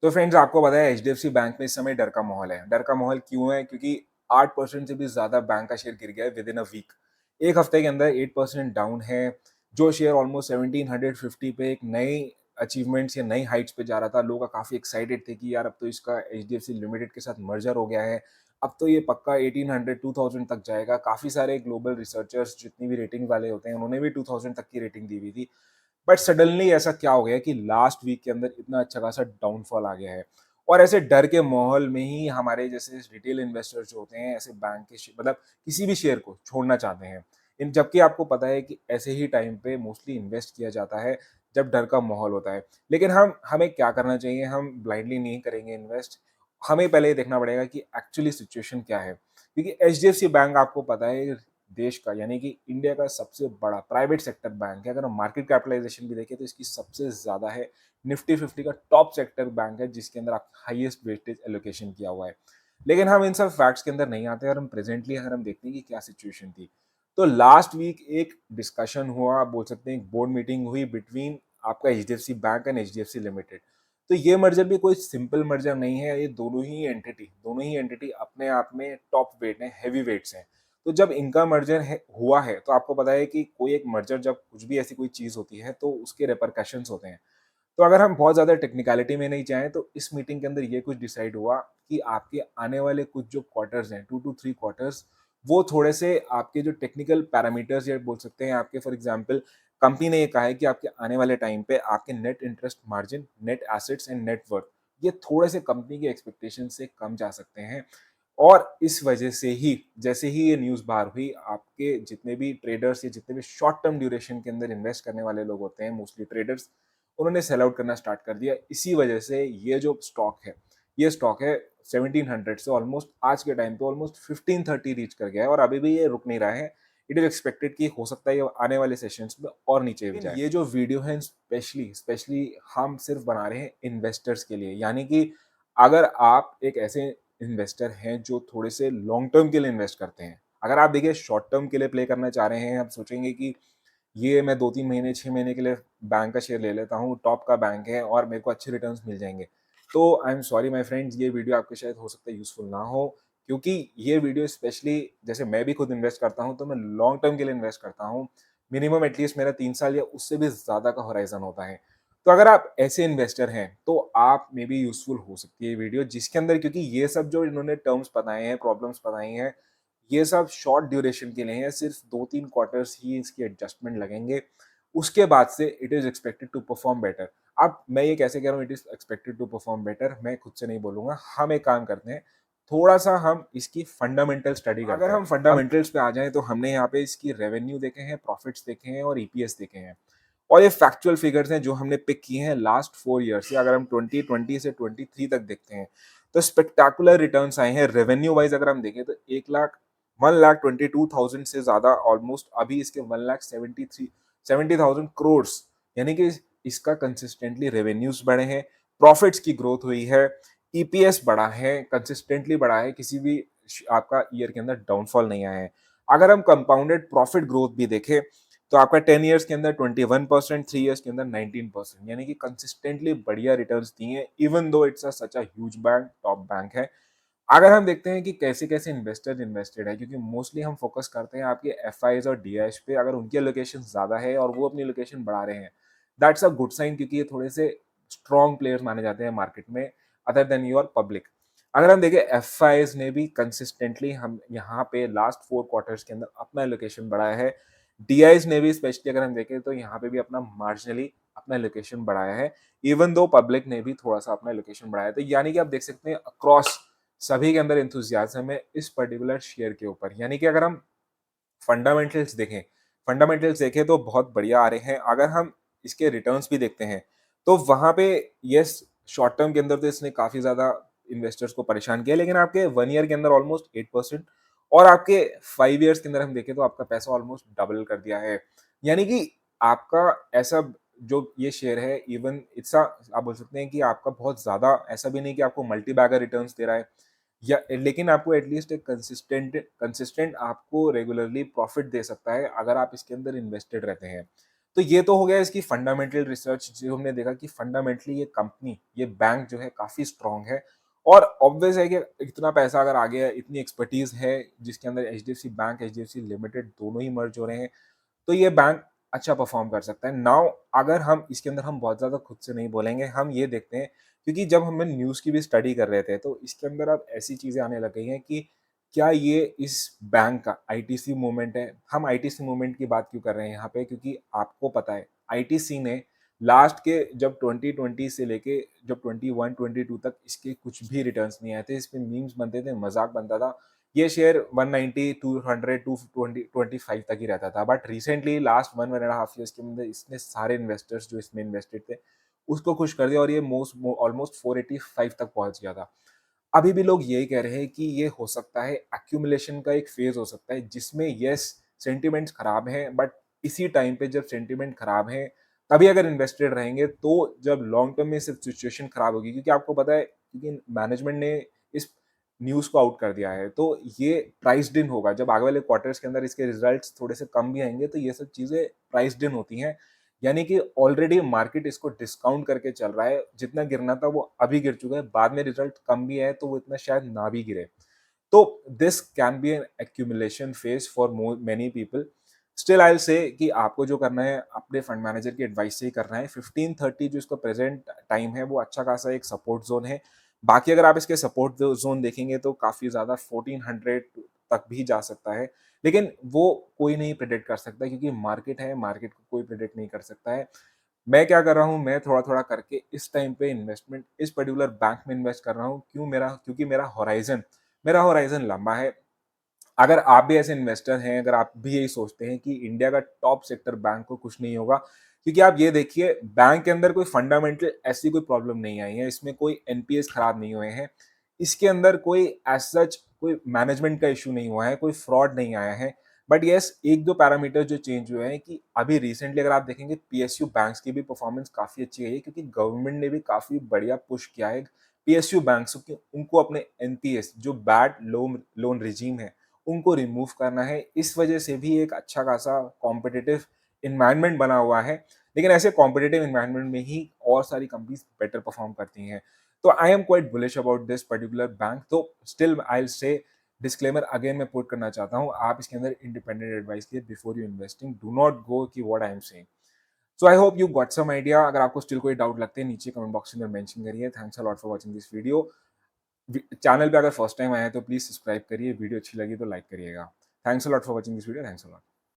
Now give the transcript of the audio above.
तो फ्रेंड्स आपको पता है एचडीएफसी बैंक में इस समय डर का माहौल है। डर का माहौल क्यों है? क्योंकि 8% से भी ज़्यादा बैंक का शेयर गिर गया है विद इन अ वीक। एक हफ्ते के अंदर 8% डाउन है। जो शेयर ऑलमोस्ट 1750 पे एक नई अचीवमेंट्स या नई हाइट्स पे जा रहा था, लोग काफ़ी एक्साइटेड थे कि यार अब तो इसका एचडीएफसी लिमिटेड के साथ मर्जर हो गया है। अब तो ये पक्का 1800 2000 तक जाएगा। काफ़ी सारे ग्लोबल रिसर्चर्स जितनी भी रेटिंग वाले होते हैं, उन्होंने भी 2000 तक की रेटिंग दी हुई थी। बट सडनली ऐसा क्या हो गया कि लास्ट वीक के अंदर इतना अच्छा खासा डाउनफॉल आ गया है। और ऐसे डर के माहौल में ही हमारे जैसे रिटेल इन्वेस्टर्स जो होते हैं ऐसे बैंक के मतलब किसी भी शेयर को छोड़ना चाहते हैं। इन जबकि आपको पता है कि ऐसे ही टाइम पे मोस्टली इन्वेस्ट किया जाता है जब डर का माहौल होता है। लेकिन हमें क्या करना चाहिए? हम ब्लाइंडली नहीं करेंगे इन्वेस्ट। हमें पहले ये देखना पड़ेगा कि एक्चुअली सिचुएशन क्या है, क्योंकि एचडीएफसी बैंक आपको पता है देश का यानी कि इंडिया का सबसे बड़ा प्राइवेट सेक्टर बैंक है। अगर हम मार्केट कैपिटलाइजेशन भी देखें तो इसकी सबसे ज़्यादा है। निफ्टी 50 का टॉप सेक्टर बैंक है जिसके अंदर आप हाईएस्ट वेटेज एलोकेशन किया हुआ है। लेकिन हम इन सब फैक्ट्स के अंदर नहीं आते और हम प्रेजेंटली अगर हम देखते हैं कि क्या सिचुएशन थी, तो लास्ट वीक एक डिस्कशन हुआ, आप बोल सकते हैं एक बोर्ड मीटिंग हुई बिटवीन आपका HDFC bank and HDFC limited. तो ये मर्जर भी कोई सिंपल मर्जर नहीं है। ये दोनों ही एंटिटी अपने आप में टॉप वेट है, हैवी वेट्स हैं। तो जब इनका मर्जर हुआ है तो आपको पता है कि कोई एक मर्जर जब कुछ भी ऐसी कोई चीज़ होती है तो उसके रिपरकशंस होते हैं। तो अगर हम बहुत ज़्यादा टेक्निकलिटी में नहीं जाएँ तो इस मीटिंग के अंदर ये कुछ डिसाइड हुआ कि आपके आने वाले कुछ जो क्वार्टर्स हैं 2 टू 3 क्वार्टर्स, वो थोड़े-से आपके जो टेक्निकल पैरामीटर्स या बोल सकते हैं आपके फॉर एग्ज़ाम्पल कंपनी ने ये कहा है कि आपके आने वाले टाइम पे आपके net interest margin, net assets and net worth ये थोड़े-से कंपनी की एक्सपेक्टेशन से कम जा सकते हैं। और इस वजह से ही जैसे ही ये न्यूज़ बाहर हुई, आपके जितने भी ट्रेडर्स या जितने भी शॉर्ट टर्म ड्यूरेशन के अंदर इन्वेस्ट करने वाले लोग होते हैं, मोस्टली ट्रेडर्स, उन्होंने सेल आउट करना स्टार्ट कर दिया। इसी वजह से ये स्टॉक है 1700 से ऑलमोस्ट आज के टाइम पे ऑलमोस्ट 1530 रीच कर गया है और अभी भी ये रुक नहीं रहा है। इट इज़ एक्सपेक्टेड कि हो सकता है ये आने वाले सेशंस में और नीचे भी जाए। ये जो वीडियो है स्पेशली स्पेशली हम सिर्फ बना रहे हैं इन्वेस्टर्स के लिए, यानी कि अगर आप एक ऐसे इन्वेस्टर हैं जो थोड़े से लॉन्ग टर्म के लिए इन्वेस्ट करते हैं। अगर आप देखिए शॉर्ट टर्म के लिए प्ले करना चाह रहे हैं, आप सोचेंगे कि ये मैं 2-3 महीने, 6 महीने के लिए बैंक का शेयर ले लेता हूँ, टॉप का बैंक है और मेरे को अच्छे रिटर्न्स मिल जाएँगे। तो I am sorry my friends, ये वीडियो आपके शायद हो सकता है यूज़फुल ना हो, क्योंकि ये वीडियो स्पेशली जैसे मैं भी खुद इन्वेस्ट करता हूँ, तो मैं लॉन्ग टर्म के लिए इन्वेस्ट करता हूँ। मिनिमम एटलीस्ट मेरा 3 साल या उससे भी ज़्यादा का होराइज़न होता है। तो अगर आप ऐसे इन्वेस्टर हैं, तो आप में भी यूज़फुल हो सकती है ये वीडियो, जिसके अंदर क्योंकि ये सब जो इन्होंने टर्म्स बताए हैं, प्रॉब्लम्स बताई हैं, ये सब शॉर्ट ड्यूरेशन के लिए हैं। सिर्फ 2-3 क्वार्टर्स ही इसकी एडजस्टमेंट लगेंगे। उसके बाद से it is expected to perform better. अब मैं ये कैसे कह रहा हूँ it is expected to perform better, मैं खुद से नहीं बोलूँगा। हम एक काम करते हैं, थोड़ा-सा हम इसकी फंडामेंटल स्टडी करते हैं। अगर हम फंडामेंटल्स पे आ जाएँ तो हमने यहाँ पे इसकी रेवेन्यू देखे हैं, प्रॉफिट्स देखे हैं और ईपीएस देखे हैं। और ये फैक्चुअल फिगर्स हैं जो हमने पिक किए हैं लास्ट 4 ईयर से। अगर हम 2020 से 23 तक देखते हैं, तो स्पेक्टेकुलर रिटर्न्स आए हैं। रेवेन्यू वाइज़ अगर हम देखें तो 1,22,000 से ज़्यादा ऑलमोस्ट अभी इसके 1,73,70,000 करोड़्स, यानी कि इसका कंसिस्टेंटली रेवेन्यूज़ बढ़े हैं, प्रॉफिट्स की ग्रोथ हुई है, ईपीएस बढ़ा है, कंसिस्टेंटली बढ़ा है, किसी भी आपका ईयर के अंदर डाउनफॉल नहीं आया है। अगर हम कंपाउंडेड प्रॉफिट ग्रोथ भी देखें तो आपका 10 इयर्स के अंदर 21%, 3 इयर्स के अंदर 19%, यानी कि कंसिस्टेंटली बढ़िया रिटर्न्स दिए हैं, even though it's such a huge bank, top bank है। अगर हम देखते हैं कि कैसे-कैसे इन्वेस्टर इन्वेस्टेड है, क्योंकि मोस्टली हम फोकस करते हैं आपके एफआईज़ और डीआईज़ पे, अगर उनकी एलोकेशन ज़्यादा है और वो अपनी एलोकेशन बढ़ा रहे हैं, दैट्स अ गुड साइन, क्योंकि ये थोड़े से स्ट्रॉन्ग प्लेयर्स माने जाते हैं मार्केट में अदर देन योर पब्लिक। अगर हम देखें एफआईज़ ने भी कंसिस्टेंटली हम यहाँ पे लास्ट 4 क्वार्टर्स के अंदर अपना एलोकेशन बढ़ाया है। डीआईज़ ने भी स्पेशली अगर हम देखें तो यहाँ पे भी अपना मार्जिनली अपना एलोकेशन बढ़ाया है, इवन दो पब्लिक ने भी थोड़ा-सा अपना एलोकेशन बढ़ाया है। तो यानी कि आप देख सकते हैं अक्रॉस सभी के अंदर एंथुसियाज्म है इस पर्टिकुलर शेयर के ऊपर। यानी कि अगर हम फंडामेंटल्स देखें फंडामेंटल्स देखें तो बहुत बढ़िया आ रहे हैं। अगर हम इसके रिटर्न्स भी देखते हैं, तो वहाँ पे यस शॉर्ट टर्म के अंदर तो इसने काफ़ी ज़्यादा इन्वेस्टर्स को परेशान किया, लेकिन आपके 1 ईयर के अंदर ऑलमोस्ट 8% और आपके 5 ईयर्स के अंदर हम देखें तो आपका पैसा ऑलमोस्ट डबल कर दिया है। यानी कि आपका ऐसा जो ये शेयर है इवन इट्स आप बोल सकते हैं कि आपका बहुत ज़्यादा ऐसा भी नहीं कि आपको मल्टी बैगर रिटर्न्स दे रहा है, या लेकिन आपको एटलीस्ट एक कंसिस्टेंट आपको रेगुलरली प्रॉफिट दे सकता है अगर आप इसके अंदर इन्वेस्टेड रहते हैं। तो ये तो हो गया इसकी फंडामेंटल रिसर्च, जो हमने देखा कि फंडामेंटली ये कंपनी, ये बैंक जो है काफ़ी स्ट्रॉन्ग है और ऑब्वियस है कि इतना पैसा अगर आ गया है, इतनी एक्सपर्टीज़ है जिसके अंदर एचडीएफसी बैंक, एचडीएफसी लिमिटेड दोनों ही मर्ज हो रहे हैं, तो ये बैंक अच्छा परफ़ॉर्म कर सकता है। नाउ अगर हम इसके अंदर हम बहुत ज़्यादा खुद से नहीं बोलेंगे, हम ये देखते हैं क्योंकि जब हम न्यूज़ की भी स्टडी कर रहे थे, तो इसके अंदर अब ऐसी चीज़ें आने लग गई हैं कि क्या ये इस बैंक का आईटीसी मूवमेंट है? हम आईटीसी मूवमेंट की बात क्यों कर रहे हैं यहाँ पे? क्योंकि आपको पता है, आईटीसी ने लास्ट के जब 2020 से लेके जब 21-22 तक इसके कुछ भी रिटर्न्स नहीं आए थे। इस पे मीम्स बनते थे, मज़ाक बनता था। ये शेयर 190, 200, 220, 25 तक ही रहता था। But recently last 1 and half years के अंदर इसने सारे इन्वेस्टर्स जो इसमें इन्वेस्टेड थे, उसको खुश कर दिया और ये ऑलमोस्ट 485 तक पहुँच गया था। अभी भी लोग यही कह रहे हैं कि ये हो सकता है एक्यूमुलेशन का एक फेज़ हो सकता है जिसमें येस सेंटिमेंट्स खराब हैं बट इसी टाइम पे जब सेंटिमेंट खराब हैं, तभी अगर इन्वेस्टेड रहेंगे तो जब लॉन्ग टर्म में सिर्फ सिचुएशन खराब होगी क्योंकि आपको पता है क्योंकि मैनेजमेंट ने इस न्यूज़ को आउट कर दिया है, तो ये प्राइस्ड इन होगा। जब आगे वाले क्वार्टर्स के अंदर इसके रिजल्ट्स थोड़े से कम भी आएँगे तो ये सब चीज़ें प्राइस्ड इन होती हैं। यानी कि ऑलरेडी मार्केट इसको डिस्काउंट करके चल रहा है, जितना गिरना था वो अभी गिर चुका है, बाद में रिजल्ट कम भी आए तो वो इतना शायद ना भी गिरे। तो this can be an accumulation phase for more many people. Still I will say कि आपको जो करना है अपने फंड मैनेजर की एडवाइस से ही करना है। 1530 जो इसका प्रेजेंट टाइम है वो अच्छा खासा एक सपोर्ट जोन है। बाकी अगर आप इसके सपोर्ट जोन देखेंगे तो काफ़ी ज़्यादा 1400 तक भी जा सकता है। लेकिन वो कोई नहीं प्रेडिक्ट कर सकता क्योंकि मार्केट है, मार्केट को कोई प्रेडिक्ट नहीं कर सकता है। मैं क्या कर रहा हूँ, मैं थोड़ा-थोड़ा करके इस टाइम पे इन्वेस्टमेंट इस पर्टिकुलर बैंक में इन्वेस्ट कर रहा हूँ। क्योंकि मेरा होराइज़न लंबा है। अगर आप भी ऐसे इन्वेस्टर हैं, अगर आप भी यही सोचते हैं कि इंडिया का टॉप सेक्टर बैंक को कुछ नहीं होगा, क्योंकि आप ये देखिए बैंक के अंदर कोई फंडामेंटल ऐसी कोई प्रॉब्लम नहीं आई है, इसमें कोई एनपीएस खराब नहीं हुए हैं, इसके अंदर कोई एज़ सच कोई मैनेजमेंट का इश्यू नहीं हुआ है, कोई फ्रॉड नहीं आया है। बट येस 1-2 पैरामीटर जो चेंज हुए हैं कि अभी रिसेंटली अगर आप देखेंगे पीएसयू बैंक्स की भी परफॉर्मेंस काफ़ी अच्छी गई है क्योंकि गवर्नमेंट ने भी काफ़ी बढ़िया पुश किया है पीएसयू बैंक्स को उनको अपने एनपीएस जो बैड लोन लोन रिजीम है उनको रिमूव करना है। इस वजह से भी एक अच्छा खासा कॉम्पिटिटिव एनवायरनमेंट बना हुआ है। लेकिन ऐसे कॉम्पिटिटिव एनवायरनमेंट में ही और सारी कंपनीज बेटर परफॉर्म करती हैं। तो I am quite bullish about this particular bank. तो still I will say disclaimer again मैं पुट करना चाहता हूँ, आप इसके अंदर इंडिपेंडेंट एडवाइस लिए before you investing, do not go कि what I am saying. So I hope you got some idea. अगर आपको स्टिल कोई डाउट लगते हैं नीचे कमेंट बॉक्स में मेंशन करिए। Thanks a lot for watching this video. Channel पे अगर फर्स्ट टाइम आए हैं तो प्लीज सब्सक्राइब करिए, वीडियो अच्छी लगी तो लाइक करिएगा। Thanks a lot for watching this video. Thanks a lot.